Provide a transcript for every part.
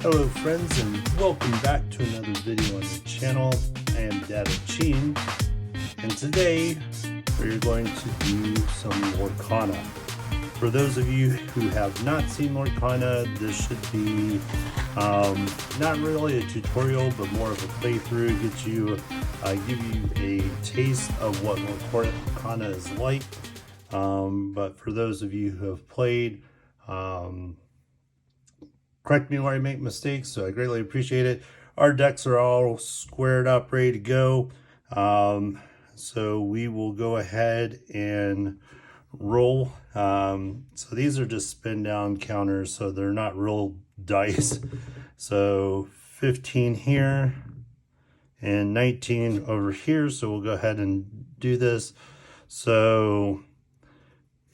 Hello friends, and welcome back to another video on the channel. I am Data Chin, and today we're going to do some Lorcana. For those of you who have not seen Lorcana, this should be not really a tutorial but more of a playthrough, give you a taste of what Lorcana is like. But for those of you who have played, correct me where I make mistakes, so I greatly appreciate it. Our decks are all squared up, ready to go. So we will go ahead and roll. So these are just spin down counters, so they're not real dice. So 15 here and 19 over here. So we'll go ahead and do this. So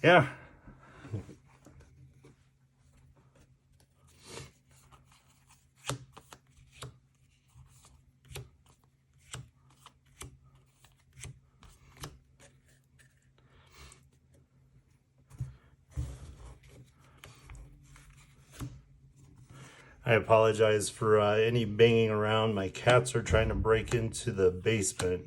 yeah. I apologize for any banging around. My cats are trying to break into the basement.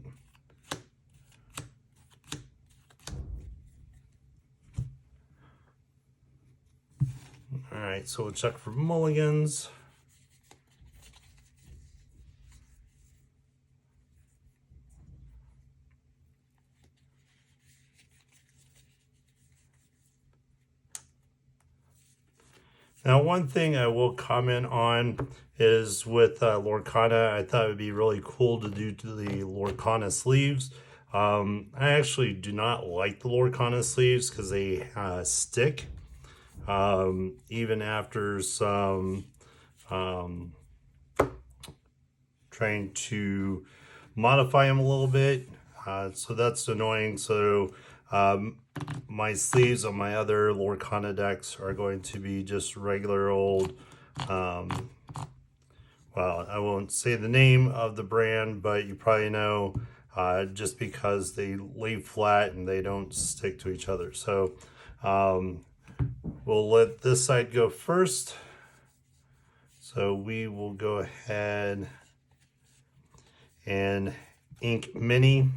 All right, so we'll check for mulligans. Now, one thing I will comment on is with Lorcana, I thought it would be really cool to do the Lorcana sleeves. I actually do not like the Lorcana sleeves because they stick. Even after some trying to modify them a little bit. So that's annoying. So my sleeves on my other Lorcana decks are going to be just regular old, well, I won't say the name of the brand, but you probably know, just because they lay flat and they don't stick to each other. So we'll let this side go first. So we will go ahead and ink Mini.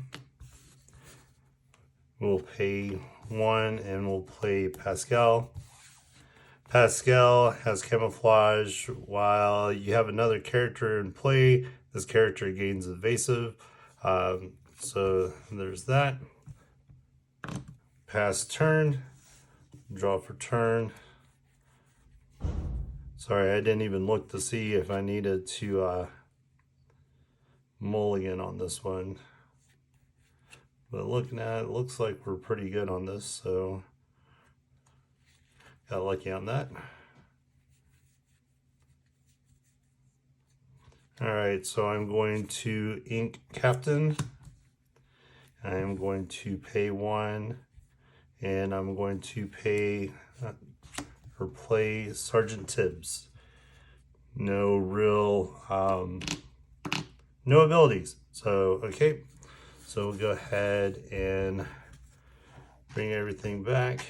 We'll pay 1 and we'll play Pascal. Pascal has camouflage. While you have another character in play, this character gains evasive. So there's that. Pass turn. Draw for turn. Sorry, I didn't even look to see if I needed to mulligan on this one. But looking at it, looks like we're pretty good on this, so got lucky on that. All right, so I'm going to ink Captain. I'm going to pay 1, and I'm going to pay or play Sergeant Tibbs. No real, no abilities. So, okay. So we'll go ahead and bring everything back.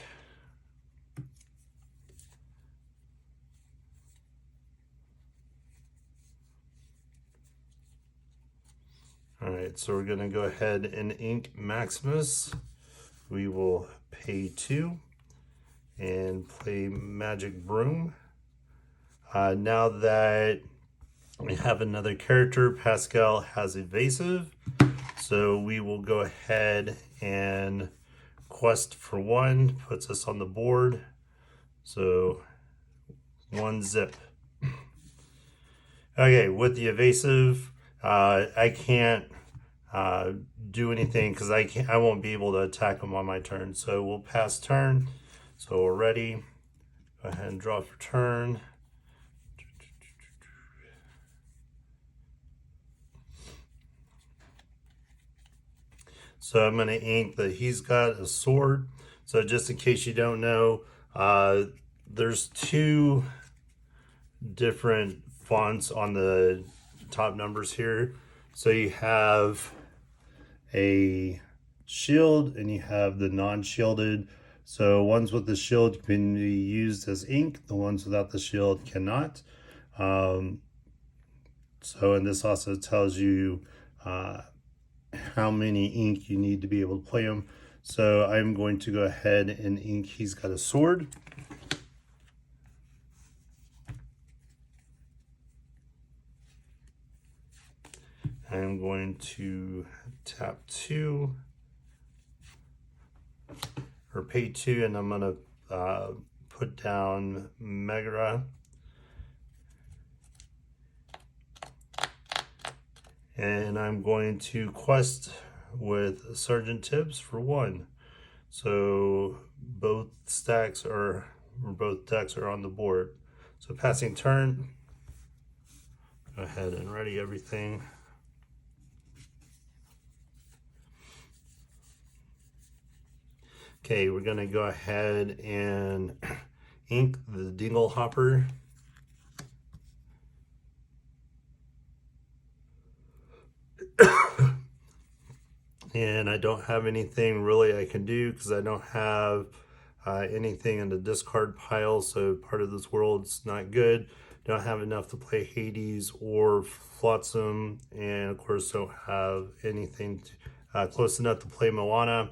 All right, so we're gonna go ahead and ink Maximus. We will pay 2 and play Magic Broom. Now that we have another character, Pascal has evasive. So we will go ahead and quest for 1, puts us on the board. So 1 zip. Okay, with the evasive, I can't do anything because I won't be able to attack him on my turn. So we'll pass turn. So we're ready. Go ahead and draw for turn. So I'm going to ink that he's got a sword. So just in case you don't know, there's 2 different fonts on the top numbers here. So you have a shield and you have the non-shielded. So ones with the shield can be used as ink. The ones without the shield cannot. And this also tells you how many ink you need to be able to play him. So I'm going to go ahead and ink. He's got a sword. I'm going to tap 2 or pay 2, and I'm going to put down Megara. And I'm going to quest with Sergeant Tibbs for 1. So both decks are on the board. So passing turn, go ahead and ready everything. Okay, we're gonna go ahead and ink the Dingle Hopper. And I don't have anything really I can do because I don't have anything in the discard pile, so part of this world's not good. Don't have enough to play Hades or Flotsam, and of course don't have anything close enough to play Moana.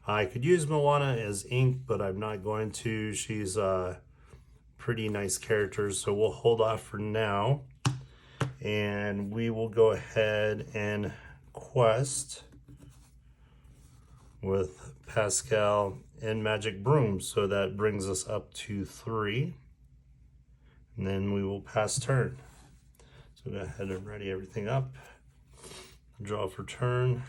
I could use Moana as ink, but I'm not going to. She's a pretty nice character, so we'll hold off for now. And we will go ahead and quest with Pascal and Magic Broom. So that brings us up to 3. And then we will pass turn. So go ahead and ready everything up. Draw for turn.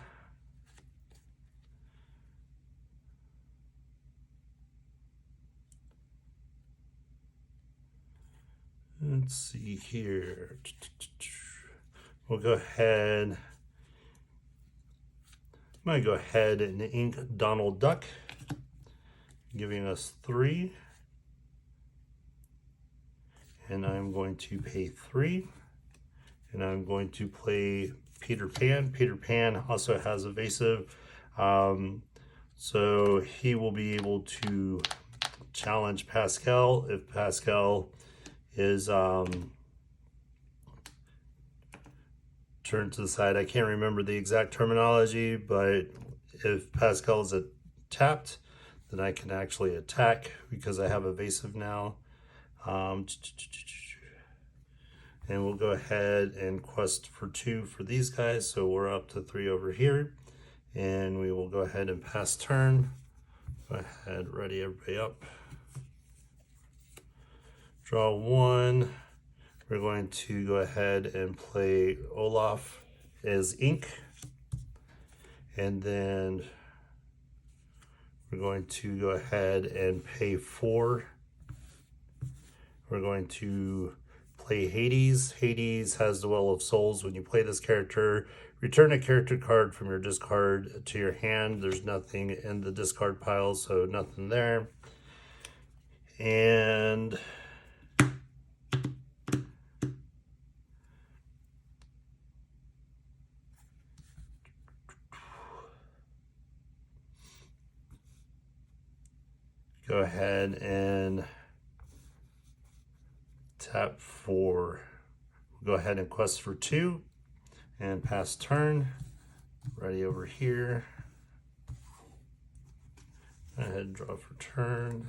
Let's see here. We'll go ahead. I'm going to go ahead and ink Donald Duck, giving us 3. And I'm going to pay 3. And I'm going to play Peter Pan. Peter Pan also has evasive. So he will be able to challenge Pascal if Pascal is turned to the side. I can't remember the exact terminology, but if Pascal is tapped, then I can actually attack because I have evasive now. And we'll go ahead and quest for 2 for these guys. So we're up to 3 over here, and we will go ahead and pass turn. Go ahead, ready everybody up. Draw 1. We're going to go ahead and play Olaf as ink. And then we're going to go ahead and pay 4. We're going to play Hades. Hades has the Well of Souls. When you play this character, return a character card from your discard to your hand. There's nothing in the discard pile, so nothing there. And go ahead and tap 4. Go ahead and quest for 2 and pass turn. Ready over here. Go ahead and draw for turn.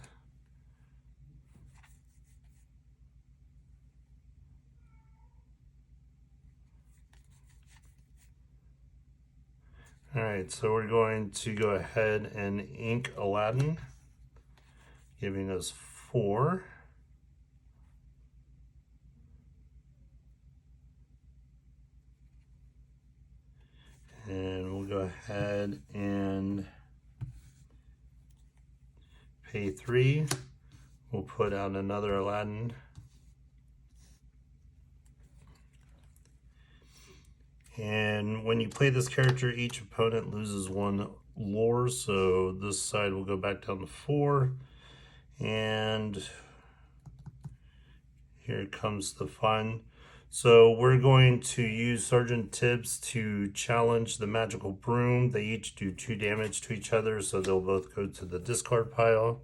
All right, so we're going to go ahead and ink Aladdin, giving us 4. And we'll go ahead and pay 3. We'll put out another Aladdin. And when you play this character, each opponent loses 1 lore. So this side will go back down to 4. And here comes the fun. So we're going to use Sergeant Tibbs to challenge the Magical Broom. They each do 2 damage to each other, so they'll both go to the discard pile.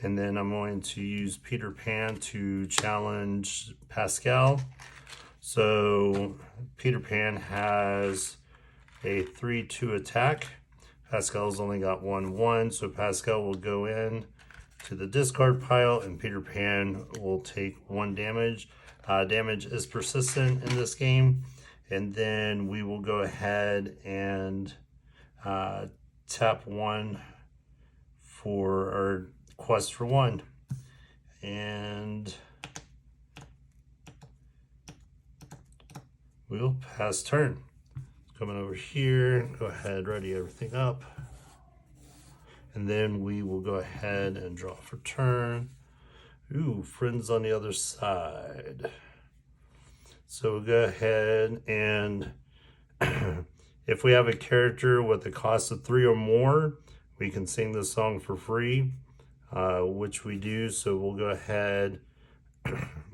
And then I'm going to use Peter Pan to challenge Pascal. So Peter Pan has a 3-2 attack. Pascal's only got 1-1, so Pascal will go in to the discard pile and Peter Pan will take 1 damage. Damage is persistent in this game. And then we will go ahead and tap 1 for our quest for 1. And we'll pass turn. Coming over here, go ahead, ready everything up. And then we will go ahead and draw for turn. Ooh, friends on the other side. So we'll go ahead and if we have a character with a cost of 3 or more, we can sing this song for free, which we do. So we'll go ahead,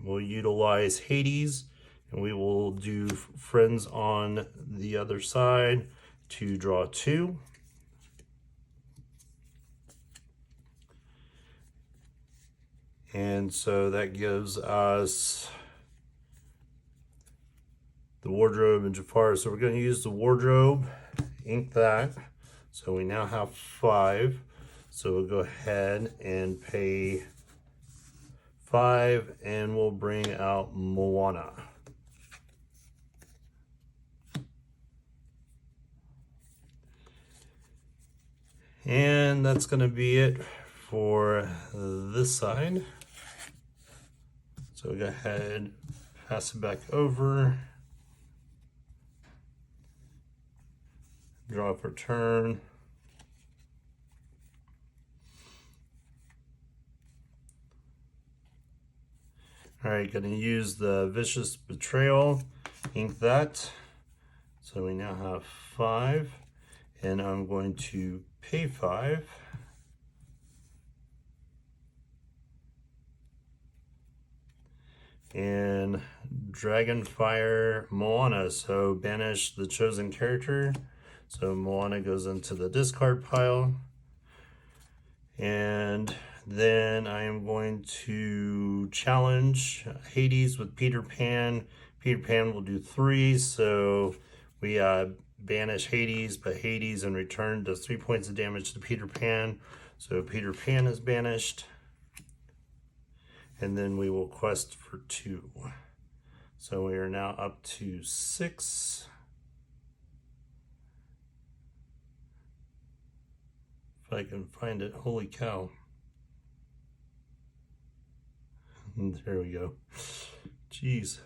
we'll utilize Hades, and we will do friends on the other side to draw 2. And so that gives us the wardrobe and Jafar. So we're going to use the wardrobe, ink that. So we now have 5. So we'll go ahead and pay 5 and we'll bring out Moana. And that's going to be it for this side. So go ahead, pass it back over. Draw for turn. All right, going to use the Vicious Betrayal, ink that. So we now have 5, and I'm going to pay 5. And Dragonfire Moana, so banish the chosen character. So Moana goes into the discard pile. And then I am going to challenge Hades with Peter Pan. Peter Pan will do 3, so we banish Hades, but Hades in return does 3 points of damage to Peter Pan. So Peter Pan is banished. And then we will quest for 2. So we are now up to 6. If I can find it, holy cow. There we go. Jeez.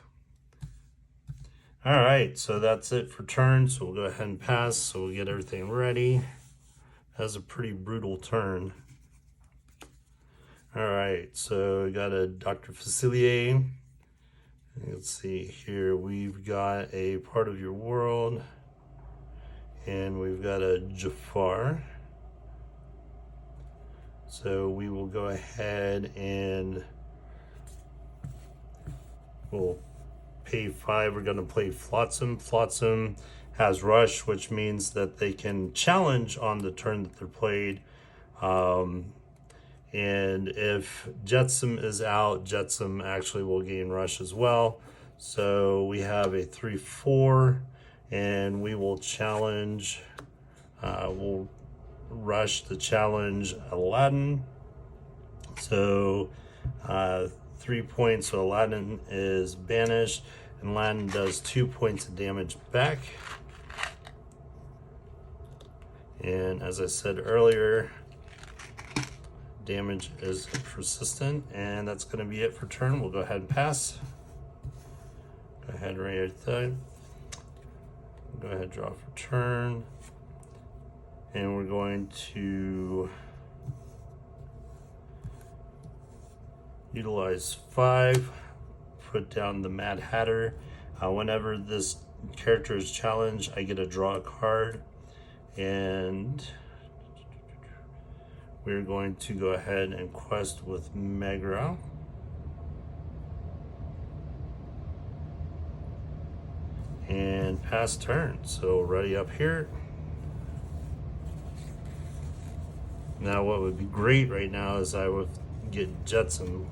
All right, so that's it for turn. So we'll go ahead and pass. So we'll get everything ready. That was a pretty brutal turn. All right, so we got a Dr. Facilier. Let's see here. We've got a part of your world, and we've got a Jafar. So we will go ahead and we'll pay 5. We're going to play Flotsam. Flotsam has Rush, which means that they can challenge on the turn that they're played. And if Jetsam is out, Jetsam actually will gain Rush as well. So we have a 3-4, and we will challenge, we'll rush to challenge Aladdin. So 3 points, so Aladdin is banished, and Aladdin does 2 points of damage back. And as I said earlier, damage is persistent, and that's going to be it for turn. We'll go ahead and pass. Go ahead, right there. Go ahead, draw for turn, and we're going to utilize 5. Put down the Mad Hatter. Whenever this character is challenged, I get to draw a card, and we're going to go ahead and quest with Megra. And pass turn. So ready up here. Now what would be great right now is I would get Jetsam,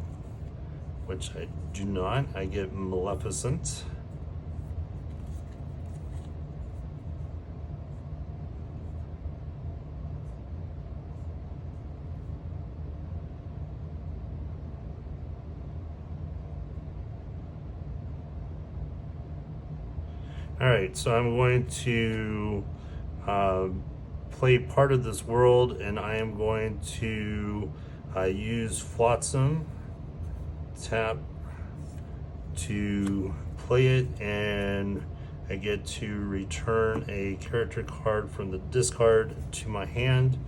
which I do not. I get Maleficent. All right, so I'm going to play part of this world, and I am going to use Flotsam, tap to play it, and I get to return a character card from the discard to my hand.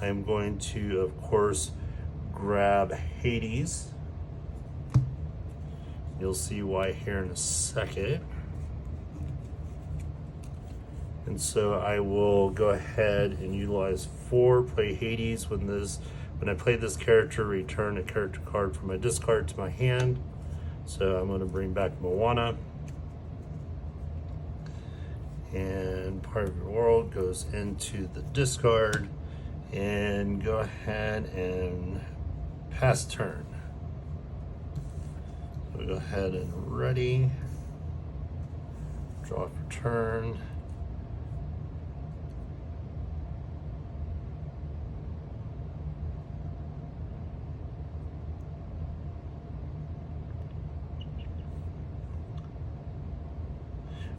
I'm going to, of course, grab Hades. You'll see why here in a second. And so I will go ahead and utilize 4, play Hades. When I play this character, return a character card from my discard to my hand. So I'm going to bring back Moana. And part of your world goes into the discard. And go ahead and pass turn. So we'll go ahead and ready. Draw for turn.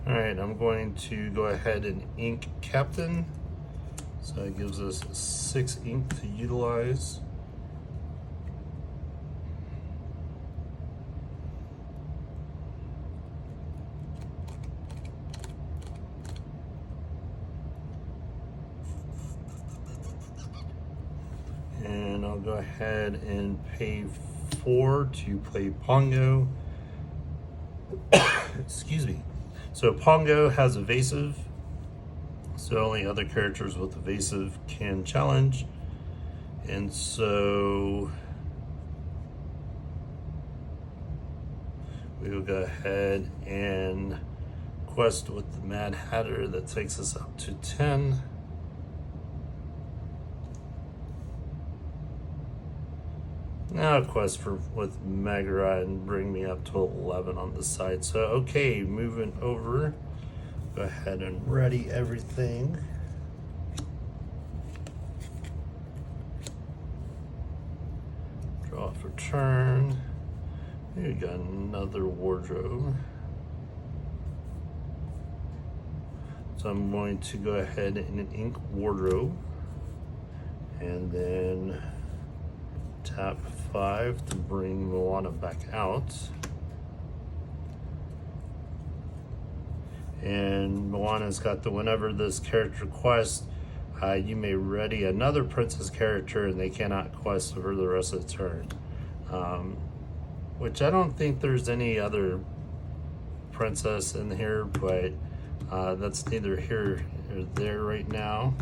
All right, I'm going to go ahead and ink Captain. So it gives us 6 ink to utilize. And I'll go ahead and pay 4 to play Pongo. Excuse me. So Pongo has evasive, so only other characters with evasive can challenge. And so we will go ahead and quest with the Mad Hatter. That takes us up to 10. Now quest with Magara and bring me up to 11 on the side. So okay, moving over. Go ahead and ready everything. Draw for turn. We got another wardrobe. So I'm going to go ahead and ink wardrobe, and then tap 5 to bring Moana back out. And Moana's got the whenever this character quests, you may ready another princess character and they cannot quest for the rest of the turn. Which I don't think there's any other princess in here, but that's neither here or there right now.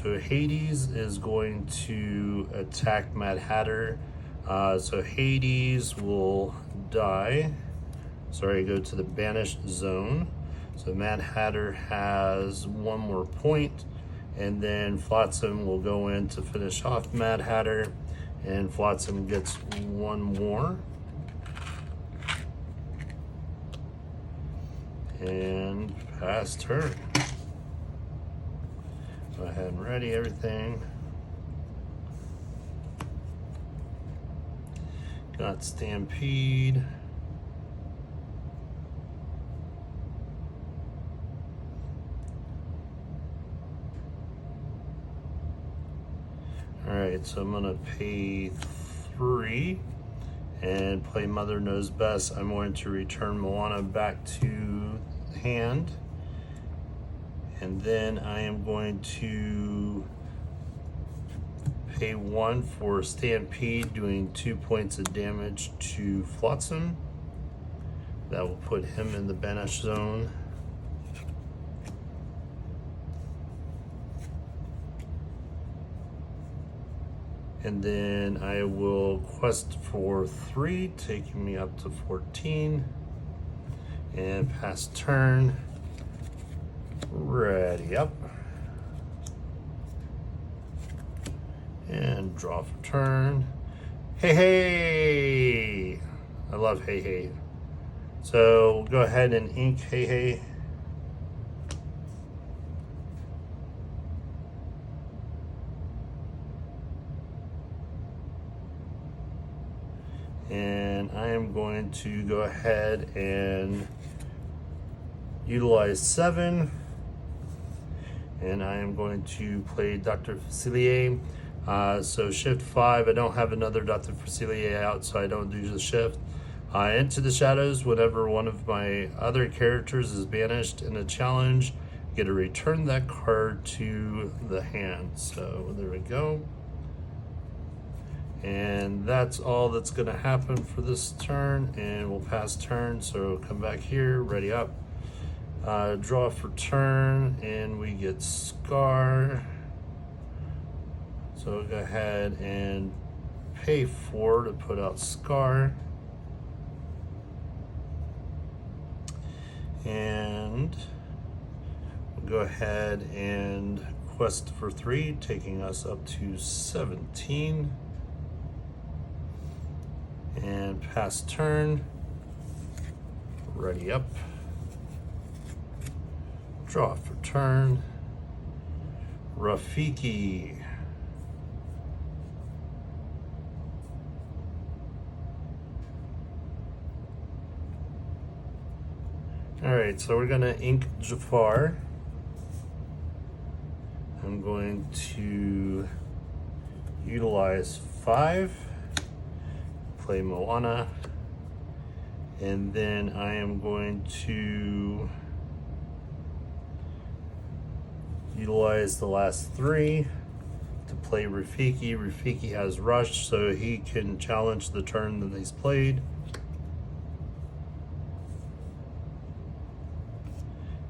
So Hades is going to attack Mad Hatter. So Hades will die. Sorry, go to the banished zone. So Mad Hatter has 1 more point, and then Flotsam will go in to finish off Mad Hatter, and Flotsam gets 1 more. And pass turn. Go ahead and ready everything. Got Stampede. All right, so I'm gonna pay 3 and play Mother Knows Best. I'm going to return Moana back to hand. And then I am going to pay 1 for Stampede, doing 2 points of damage to Flotsam. That will put him in the banish zone. And then I will quest for 3, taking me up to 14. And pass turn. Ready up. and draw for turn. Hey, hey! I love hey, hey. So we'll go ahead and ink hey, hey. And I am going to go ahead and utilize 7. And I am going to play Dr. Facilier. So shift 5, I don't have another Dr. Facilier out, so I don't do the shift. Into the shadows, whenever one of my other characters is banished in a challenge, I get to return that card to the hand. So there we go. And that's all that's going to happen for this turn, and we'll pass turn. So come back here, ready up, draw for turn, and we get Scar. So go ahead and pay 4 to put out Scar. And we'll go ahead and quest for 3, taking us up to 17. And pass turn, ready up, draw for turn, Rafiki. All right, so we're gonna ink Jafar. I'm going to utilize 5. Play Moana, and then I am going to utilize the last 3 to play Rafiki. Rafiki has Rush, so he can challenge the turn that he's played.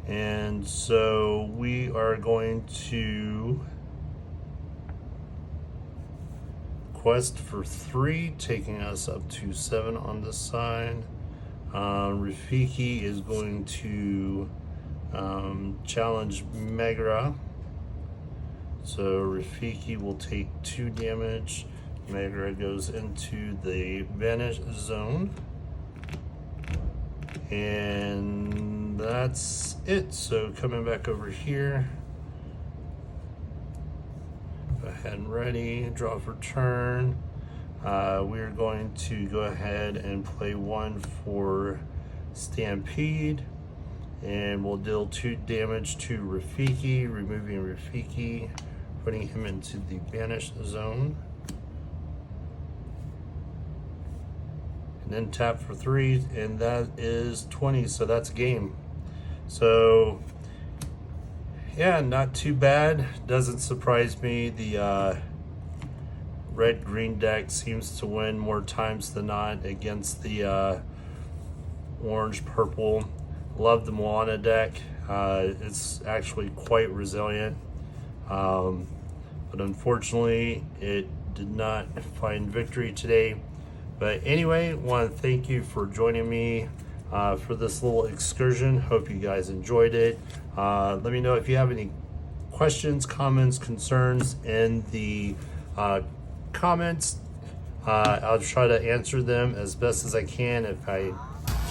And so we are going to quest for 3, taking us up to 7 on this side. Rafiki is going to challenge Megra. So Rafiki will take 2 damage. Megra goes into the banish zone. And that's it. So coming back over here, go ahead and ready, draw for turn. We're going to go ahead and play 1 for Stampede, and we'll deal 2 damage to Rafiki, removing Rafiki, putting him into the banished zone. And then tap for 3, and that is 20, so that's game. So yeah, not too bad. Doesn't surprise me. The red-green deck seems to win more times than not against the orange-purple. Love the Moana deck. It's actually quite resilient. But unfortunately, it did not find victory today. But anyway, want to thank you for joining me for this little excursion. Hope you guys enjoyed it. Let me know if you have any questions, comments, concerns in the comments. I'll try to answer them as best as I can. If I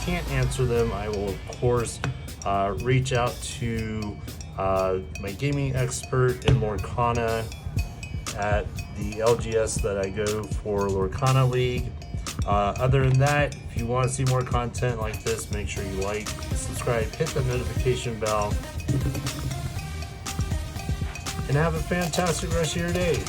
can't answer them, I will of course reach out to my gaming expert in Lorcana at the LGS that I go for, Lorcana League. Other than that, if you want to see more content like this, make sure you like, subscribe, hit the notification bell, and have a fantastic rest of your day.